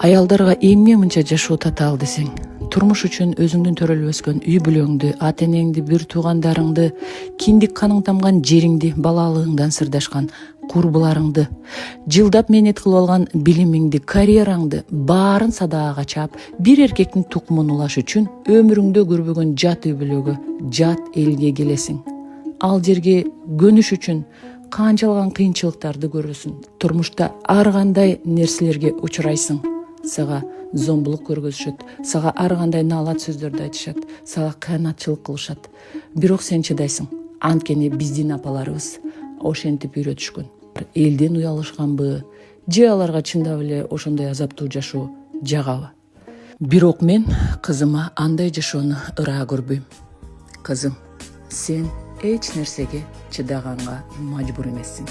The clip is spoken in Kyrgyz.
Аялдарга эмне мынча жашоо татаал десең, турмуш үчүн өзүңдүн төрөлүп өскөн үй бүлөңдү, ата энеңди, бир туугандарыңды, киндик каның тамган жериңди, балалыгыңдан сырдашкан курбуларыңды, жылдап мээнет кылып алган билимиңди, карьераңды баарын садагага чаап, бир эркектин тукумун улаш үчүн өмүрүңдө көрбөгөн жат үй бүлөгө, жат элге келесиң. Ал жерге көнүш үчүн канчалган кыйынчылыктарды көрөсүң. Турмушта ар кандай нерселерге учурайсың. Сага зомбулук көргөзүшөт, сага ар кандай наалат сөздөрдү айтышат, сага кыянатчылык кылышат. Бирок сен чыдайсың. Анткени биздин апаларыбыз ошентип үйрөтүшкөн. Элден уялышканбы, же аларга чындап эле ошондой азаптуу жашоо жагабы? Бирок мен кызыма андай жашоону ыраа көрбөйм. Кызым, сен эч нерсеге чыдаганга мажбур эмессиң.